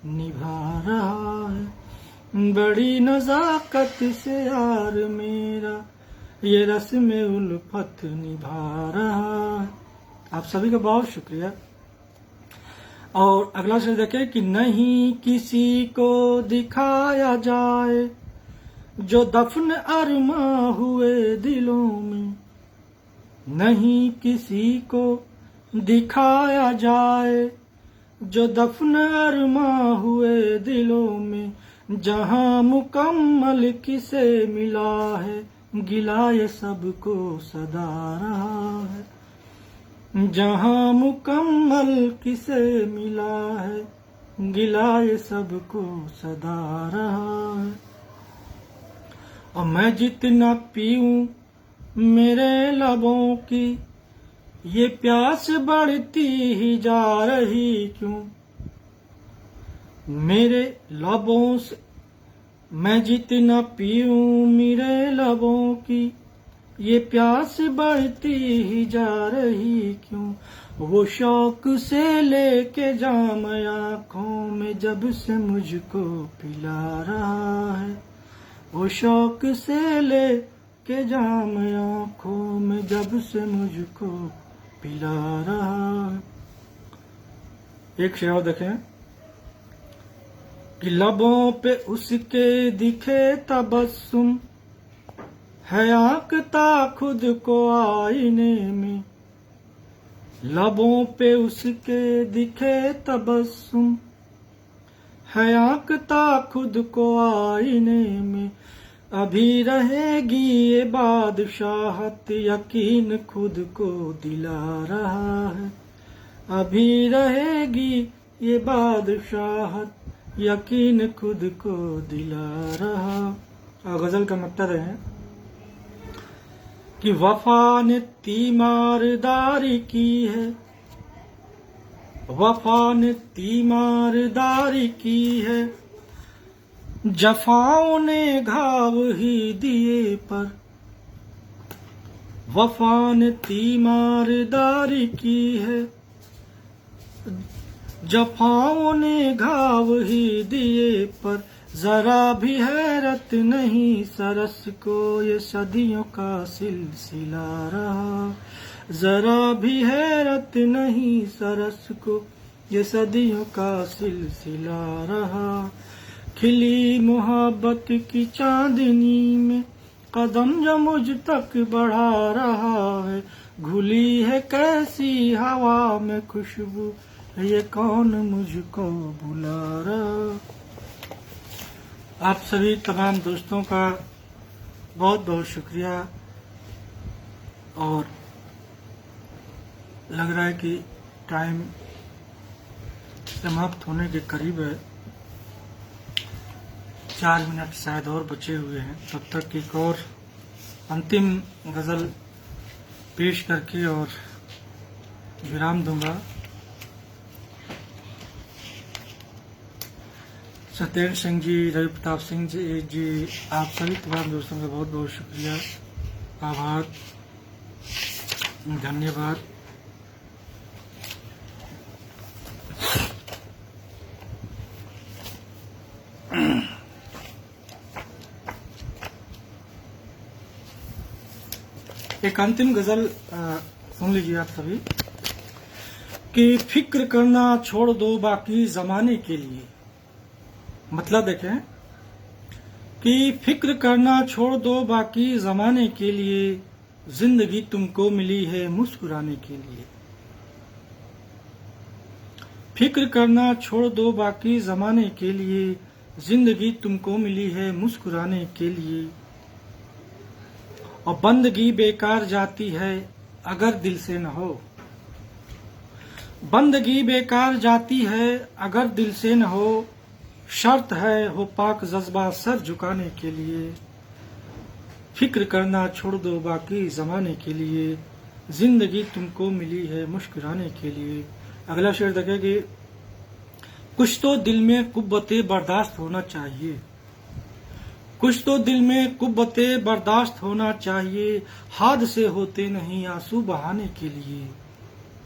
निभा रहा है। बड़ी नजाकत से यार मेरा ये रस्म उल्फत निभा रहा है। आप सभी का बहुत शुक्रिया। और अगला शेर देखें कि नहीं किसी को दिखाया जाए, जो दफन अरमा हुए दिलों में। नहीं किसी को दिखाया जाए, जो दफन अरमा हुए दिलों में। जहां मुकम्मल किसे मिला है, गिला ये सबको सदा रहा है। जहां मुकम्मल किसे मिला है, गिला ये सबको सदा रहा है। और मैं जितना पीऊं मेरे लबों की ये प्यास बढ़ती ही जा रही क्यों। मेरे लबों से मैं जितना पीऊं मेरे लबों की ये प्यास बढ़ती ही जा रही क्यों। वो शौक से लेके जाम आँखों में जब से मुझको पिला रहा है। वो शौक से लेके जाम आँखों में जब से मुझको पिला रहा है। एक शेर और देखें कि लबों पे उसके दिखे तबस्सुम है आंकता खुद को आईने में। लबों पे उसके दिखे तबस्सुम है आंकता खुद को आईने में। अभी रहेगी ये बादशाहत यकीन खुद को दिला रहा है। अभी रहेगी ये बादशाहत यकीन खुद को दिला रहा। और गजल का मतलब है कि वफा ने तीमारदारी की है। वफा ने तीमारदारी की है। जफाओं ने घाव ही दिए पर। वफा ने तीमारदारी की है। जफाओं ने घाव ही दिए पर। जरा भी हैरत नहीं सरस को ये सदियों का सिलसिला रहा। जरा भी हैरत नहीं सरस को ये सदियों का सिलसिला रहा। खिली मोहब्बत की चांदनी में कदम जो मुझ तक बढ़ा रहा है। घुली है कैसी हवा में खुशबू ये कौन मुझको बुला रहा। आप सभी तमाम दोस्तों का बहुत बहुत शुक्रिया। और लग रहा है कि टाइम समाप्त होने के करीब है। 4 मिनट शायद और बचे हुए हैं। तब तक एक और अंतिम गज़ल पेश करके और विराम दूंगा। सत्येंद्र सिंह जी, रवि प्रताप सिंह जी, आप सभी तमाम दोस्तों का बहुत बहुत शुक्रिया, आभार, धन्यवाद। एक अंतिम गजल सुन लीजिए आप सभी कि फिक्र करना छोड़ दो बाकी जमाने के लिए। मतलब देखें कि फिक्र करना छोड़ दो बाकी जमाने के लिए। जिंदगी तुमको मिली है मुस्कुराने के लिए। फिक्र करना छोड़ दो बाकी जमाने के लिए। जिंदगी तुमको मिली है मुस्कुराने के लिए। और बंदगी बेकार जाती है अगर दिल से न हो। बंदगी बेकार जाती है अगर दिल से न हो। शर्त है हो पाक जज्बा सर झुकाने के लिए। फिक्र करना छोड़ दो बाकी जमाने के लिए। जिंदगी तुमको मिली है मुस्कुराने के लिए। अगला शेर देखें कि कुछ तो दिल में कुव्वते बर्दाश्त होना चाहिए। कुछ तो दिल में कुव्वते बर्दाश्त होना चाहिए। हादसे होते नहीं आंसू बहाने के लिए।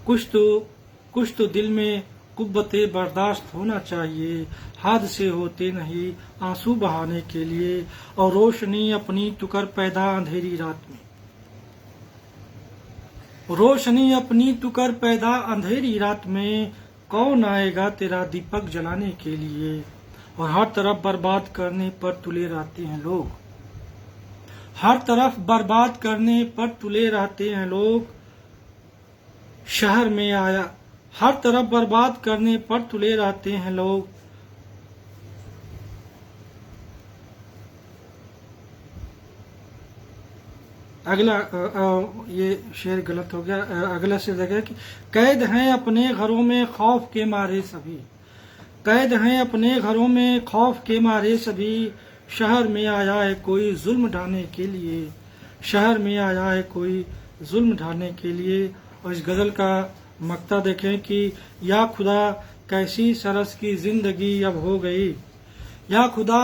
कुछ तो दिल में कुव्वते बर्दाश्त होना चाहिए। हादसे होते नहीं आंसू बहाने के लिए। और रोशनी अपनी तू कर पैदा अंधेरी रात में। रोशनी अपनी तू कर पैदा अंधेरी रात में। कौन आएगा तेरा दीपक जलाने के लिए। और हर तरफ बर्बाद करने पर तुले रहते हैं लोग। हर तरफ बर्बाद करने पर तुले रहते हैं लोग। शहर में आया हर तरफ बर्बाद करने पर तुले रहते हैं लोग। अगला ये शेर गलत हो गया। अगला शेर देखा कि कैद हैं अपने घरों में खौफ के मारे सभी। कैद हैं अपने घरों में खौफ के मारे सभी, शहर में आया है कोई जुल्म ढाने के लिए, शहर में आया है कोई जुल्म ढाने के लिए। और इस गज़ल का मक्ता देखें कि या खुदा कैसी सरस की जिंदगी अब हो गई, या खुदा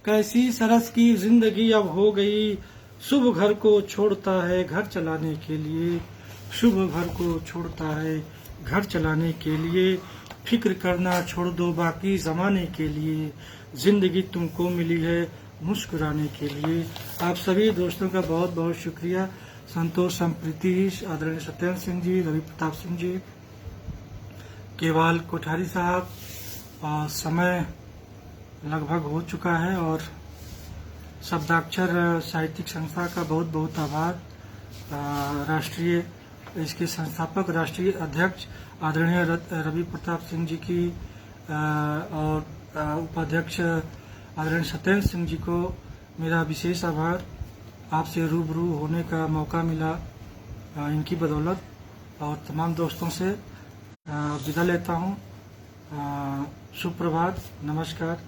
कैसी सरस की जिंदगी अब हो गई, शुभ घर को छोड़ता है घर चलाने के लिए, शुभ घर को छोड़ता है घर चलाने के लिए। फिक्र करना छोड़ दो बाकी जमाने के लिए, जिंदगी तुमको मिली है मुस्कुराने के लिए। आप सभी दोस्तों का बहुत बहुत शुक्रिया। संतोष संप्रीति, आदरणीय सत्येंद्र सिंह जी, रवि प्रताप सिंह जी, केवाल कोठारी साहब। और समय लगभग हो चुका है और शब्दाक्षर साहित्यिक संस्था का बहुत बहुत आभार। राष्ट्रीय इसके संस्थापक राष्ट्रीय अध्यक्ष आदरणीय रवि प्रताप सिंह जी की और उपाध्यक्ष आदरणीय सत्येंद्र सिंह जी को मेरा विशेष आभार। आपसे रूबरू होने का मौका मिला इनकी बदौलत। और तमाम दोस्तों से विदा लेता हूँ। शुभ प्रभात, नमस्कार।